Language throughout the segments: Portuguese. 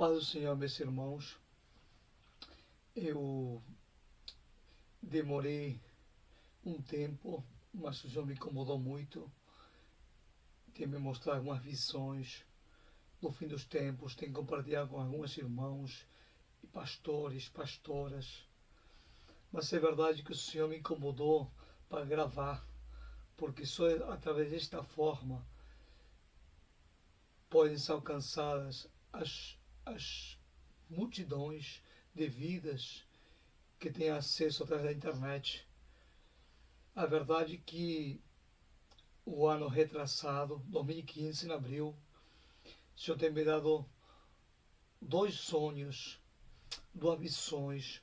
paz do Senhor, meus irmãos. Eu demorei um tempo, mas o Senhor me incomodou muito. Tem me mostrado algumas visões do fim dos tempos. Tem compartilhado com alguns irmãos, e pastores, pastoras. Mas é verdade que o Senhor me incomodou para gravar, porque só através desta forma podem ser alcançadas as multidões de vidas que têm acesso através da internet. A verdade é que o ano retrasado, 2015, em abril, o Senhor tem me dado dois sonhos, duas visões.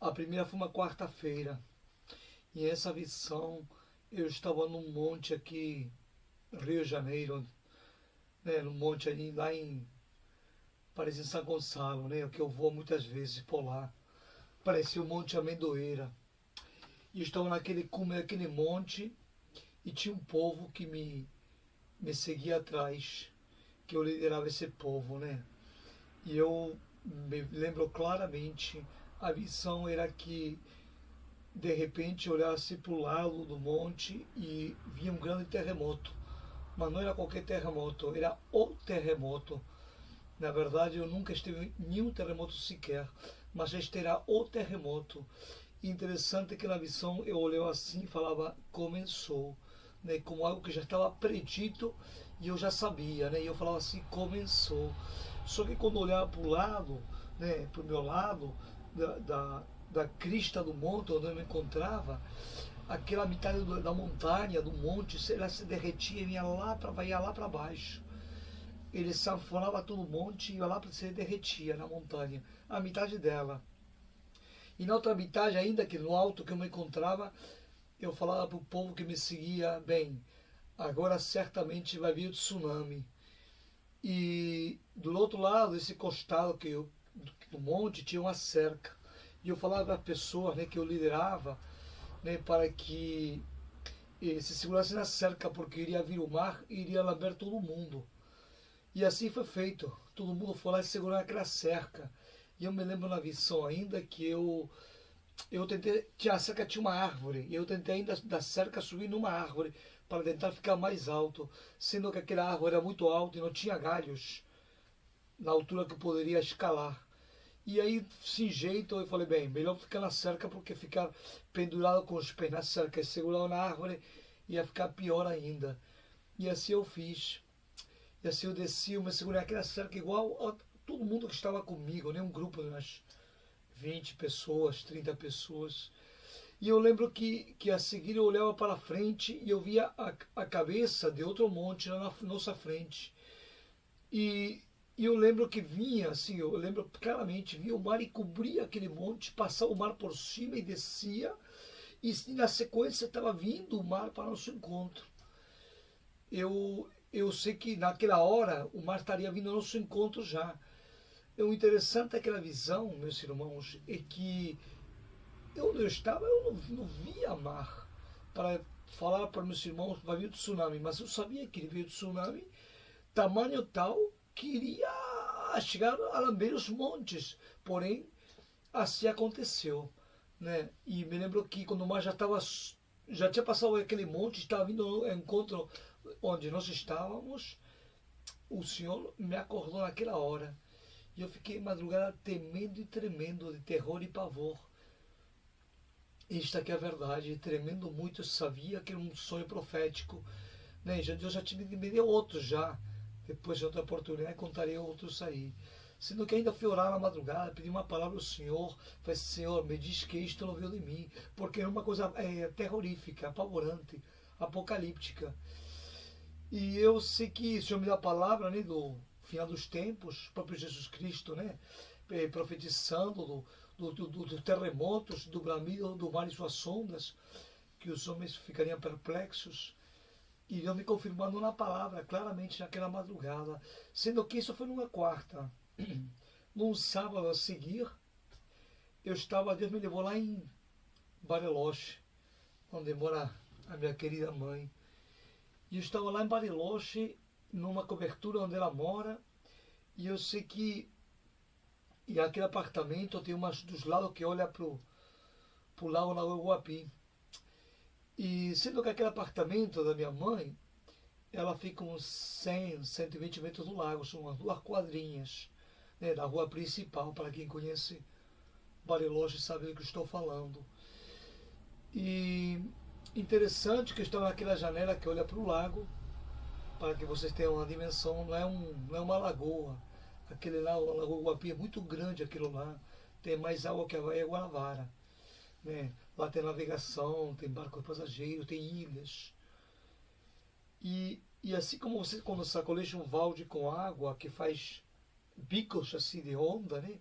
A primeira foi uma quarta-feira, e essa visão eu estava num monte aqui, Rio de Janeiro, né, num monte ali, parece em São Gonçalo, né, que eu vou muitas vezes por lá. Parecia um monte de amendoeira. E eu estava naquele cume daquele monte e tinha um povo que me seguia atrás, que eu liderava esse povo, né? E eu me lembro claramente, a visão era que de repente eu olhasse para o lado do monte e via um grande terremoto. Mas não era qualquer terremoto, era o terremoto. Na verdade, eu nunca estive em nenhum terremoto sequer, mas este era o terremoto. Interessante que na visão eu olhei assim e falava, começou, né? Como algo que já estava predito e eu já sabia, né? E eu falava assim, começou. Só que quando eu olhava para o lado, né, para o meu lado, da crista do monte onde eu me encontrava, aquela metade da montanha, do monte, ela se derretia e ia lá para baixo. Ele sanfonava todo o monte e ia lá para se derretia na montanha, a metade dela. E na outra metade, ainda que no alto que eu me encontrava, eu falava para o povo que me seguia, bem, agora certamente vai vir o tsunami. E do outro lado, esse costado do monte, tinha uma cerca. E eu falava para as pessoas, né, que eu liderava, né, para que se segurasse na cerca, porque iria vir o mar e iria lamber todo mundo. E assim foi feito. Todo mundo foi lá e segurou aquela cerca. E eu me lembro na visão ainda que eu tentei, a cerca tinha uma árvore, e eu tentei ainda da cerca subir numa árvore para tentar ficar mais alto, sendo que aquela árvore era muito alta e não tinha galhos na altura que eu poderia escalar. E aí, sem jeito, eu falei, bem, melhor ficar na cerca, porque ficar pendurado com os pés na cerca e segurar na árvore ia ficar pior ainda. E assim eu fiz. E assim eu desci, eu me segurei naquela cerca igual a todo mundo que estava comigo, né? Um grupo de umas 20 pessoas, 30 pessoas. E eu lembro que a seguir eu olhava para frente e eu via a cabeça de outro monte lá na nossa frente. E, e eu lembro que vinha, assim, eu lembro claramente, vinha o mar e cobria aquele monte, passava o mar por cima e descia. E na sequência estava vindo o mar para nosso encontro. Eu sei que naquela hora o mar estaria vindo ao nosso encontro já. O interessante daquela visão, meus irmãos, é que onde eu estava eu não via mar para falar para meus irmãos que vai vir o tsunami, mas eu sabia que iria vir o tsunami, tamanho tal que iria chegar a lamber os montes. Porém, assim aconteceu, né? E me lembro que quando o mar já tinha passado aquele monte, estava vindo ao encontro onde nós estávamos, o Senhor me acordou naquela hora. E eu fiquei madrugada temendo e tremendo de terror e pavor. Isto aqui é a verdade, tremendo muito. Eu sabia que era um sonho profético, né? Deus já me deu outros já. Depois de outra oportunidade contarei outros aí. Sendo que ainda fui orar na madrugada, pedi uma palavra ao Senhor. Falei, Senhor, me diz que isto não veio de mim. Porque é uma coisa terrorífica, apavorante, apocalíptica. E eu sei que o Senhor me deu a palavra, né, do final dos tempos, o próprio Jesus Cristo, né, profetizando dos terremotos, do bramido do mar e suas ondas, que os homens ficariam perplexos. E Deus me confirmando na palavra, claramente naquela madrugada. Sendo que isso foi numa quarta. Num sábado a seguir, Deus me levou lá em Bariloche, onde mora a minha querida mãe. E eu estava lá em Bariloche, numa cobertura onde ela mora, e eu sei que E aquele apartamento tem umas dos lados que olha pro lago Guapi. E sendo que aquele apartamento da minha mãe, ela fica uns 100, 120 metros do lago, são umas 2 quadrinhas, né, da rua principal, para quem conhece Bariloche sabe do que estou falando. E interessante que eu estou naquela janela que olha para o lago, para que vocês tenham uma dimensão, não é uma lagoa. Aquele lá, o Lago Guapi é muito grande, aquilo lá, tem mais água que a Baía Guanabara, né? Lá tem navegação, tem barco passageiro, tem ilhas. E assim como você, quando sacoleja um balde com água que faz bicos assim de onda, né?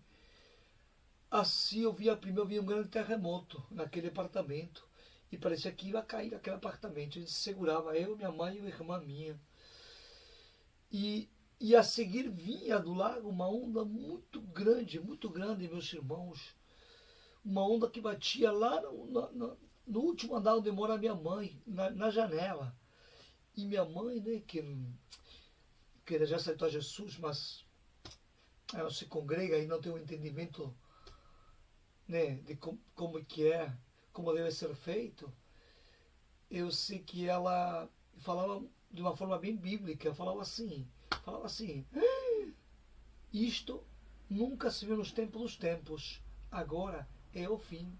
Assim primeiro eu vi um grande terremoto naquele apartamento. E parecia que ia cair aquele apartamento. A gente segurava, eu, minha mãe e uma irmã minha. E a seguir vinha do lago uma onda muito grande, meus irmãos. Uma onda que batia lá no último andar onde mora minha mãe, na janela. E minha mãe, né, que já aceitou a Jesus, mas ela se congrega e não tem um entendimento, né, de como que é, como deve ser feito. Eu sei que ela falava de uma forma bem bíblica, falava assim, isto nunca se viu nos tempos dos tempos, agora é o fim.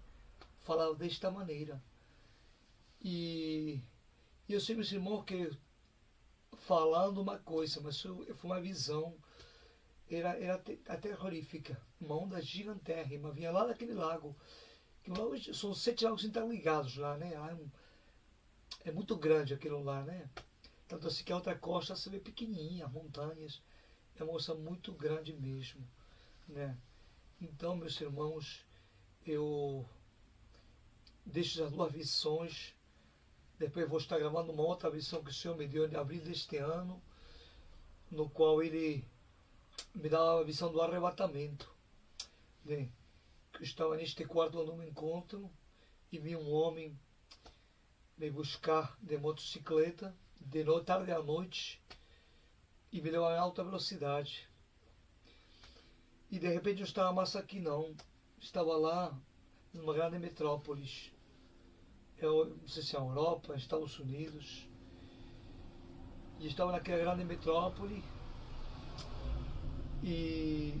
Falava desta maneira. E eu sei, meus irmãos, que falando uma coisa, mas foi uma visão, era terrorífica. Uma onda gigantérrima, vinha lá daquele lago. Que o lago são 7 lagos interligados lá, né? Lá é muito grande aquilo lá, né? Tanto assim que a outra costa se vê pequenininha, montanhas. É uma coisa muito grande mesmo, né? Então, meus irmãos, eu deixo as 2 visões. Depois vou estar gravando uma outra visão que o Senhor me deu em abril deste ano, no qual Ele me dá a visão do arrebatamento, né? Que eu estava neste quarto num encontro e vi um homem me buscar de motocicleta, de noite, tarde à noite, e me levar em alta velocidade. E de repente eu estava mais aqui não, estava lá numa grande metrópolis. Eu não sei se é a Europa, Estados Unidos. E estava naquela grande metrópole e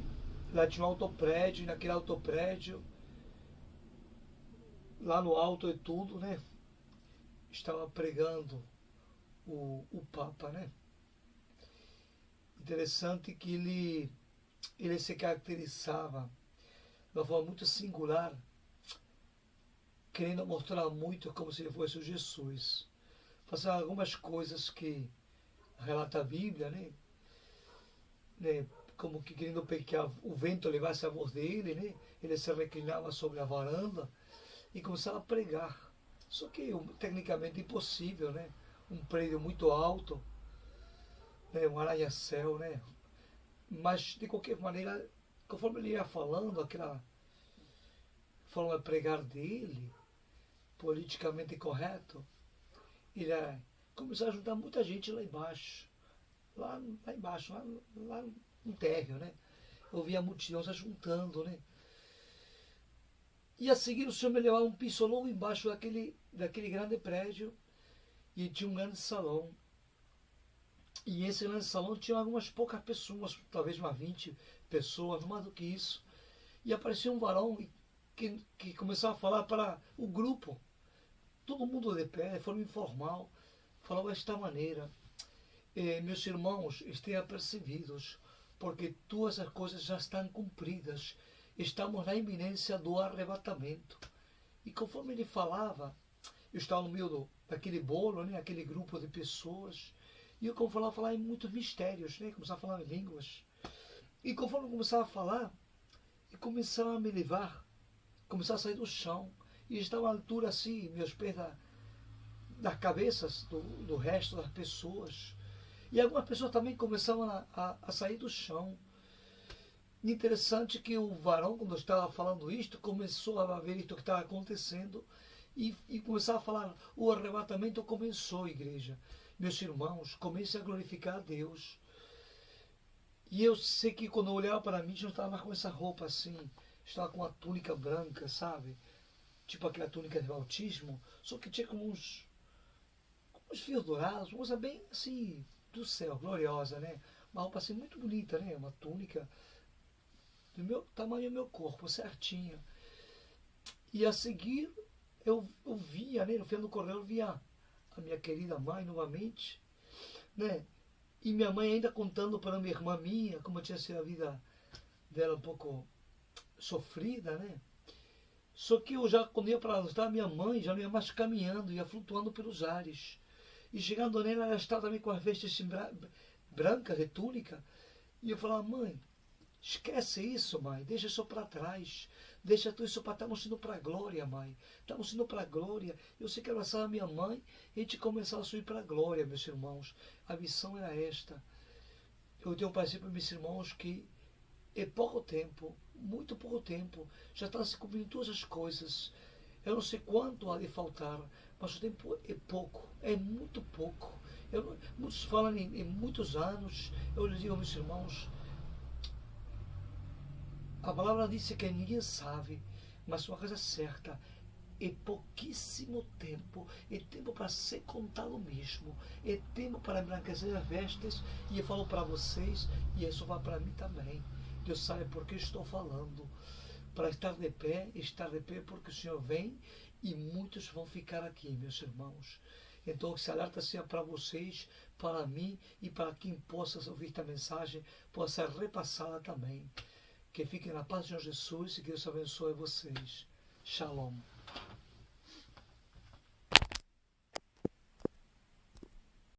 lá tinha um autoprédio, e naquele autoprédio, lá no alto e tudo, né? Estava pregando o Papa, né? Interessante que ele se caracterizava de uma forma muito singular, querendo mostrar muito como se ele fosse o Jesus. Fazer algumas coisas que relata a Bíblia, né? Como que querendo que o vento levasse a voz dele, né? Ele se reclinava sobre a varanda e começava a pregar. Só que tecnicamente impossível, né? Um prédio muito alto, né? Um arranha-céu, né? Mas de qualquer maneira, conforme ele ia falando, aquela forma de pregar dele, politicamente correto, ele começou a ajudar muita gente lá embaixo, lá embaixo, lá no térreo, né? Eu via a multidão se juntando, né? E a seguir o Senhor me levava um piso logo embaixo daquele grande prédio e tinha um grande salão. E esse grande salão tinha algumas poucas pessoas, talvez umas 20 pessoas, não mais do que isso. E apareceu um varão que começou a falar para o grupo, todo mundo de pé, de forma informal, falava desta maneira: meus irmãos, estejam apercebidos, porque todas as coisas já estão cumpridas. Estamos na iminência do arrebatamento. E conforme ele falava, eu estava no meio daquele bolo, né, aquele grupo de pessoas, e eu começava a falar em muitos mistérios, né, começava a falar em línguas. E conforme eu começava a falar, e começava a me levar, começava a sair do chão, e estava à altura assim, meus pés das cabeças do resto das pessoas. E algumas pessoas também começavam a sair do chão. Interessante que o varão, quando eu estava falando isto, começou a ver isto que estava acontecendo e começava a falar: o arrebatamento começou, igreja. Meus irmãos, comecem a glorificar a Deus. E eu sei que quando eu olhava para mim, eu estava com essa roupa assim, estava com uma túnica branca, sabe? Tipo aquela túnica de bautismo, só que tinha como uns fios dourados, uma coisa bem assim, do céu, gloriosa, né? Uma roupa assim muito bonita, né? Uma túnica do meu tamanho do meu corpo, certinha. E a seguir, eu via, né? No final do corredor, eu via a minha querida mãe novamente, né? E minha mãe ainda contando para minha irmã minha como tinha sido a vida dela um pouco sofrida, né? Só que eu já, quando ia para ajudar minha mãe, já não ia mais caminhando, ia flutuando pelos ares. E chegando nela, ela estava também com as vestes brancas de túnica. E eu falava, mãe, esquece isso, mãe, deixa isso para trás. Deixa tudo isso para trás, estamos indo para a glória, mãe. Estamos indo para a glória. Eu sei que abraçava a minha mãe e a gente começava a subir para a glória, meus irmãos. A missão era esta. Eu tenho um princípio, meus irmãos, que é pouco tempo, muito pouco tempo, já está se cumprindo todas as coisas. Eu não sei quanto há de faltar, mas o tempo é pouco, é muito pouco. Muitos falam em muitos anos, eu lhes digo, meus irmãos, a palavra diz que ninguém sabe, mas uma coisa é certa, é pouquíssimo tempo, é tempo para ser contado mesmo, é tempo para embranquecer as vestes, e eu falo para vocês, e isso vai para mim também. Deus sabe por que estou falando. Para estar de pé porque o Senhor vem e muitos vão ficar aqui, meus irmãos. Então, esse alerta seja para vocês, para mim e para quem possa ouvir esta mensagem, possa ser repassada também. Que fiquem na paz de Jesus e que Deus abençoe vocês. Shalom.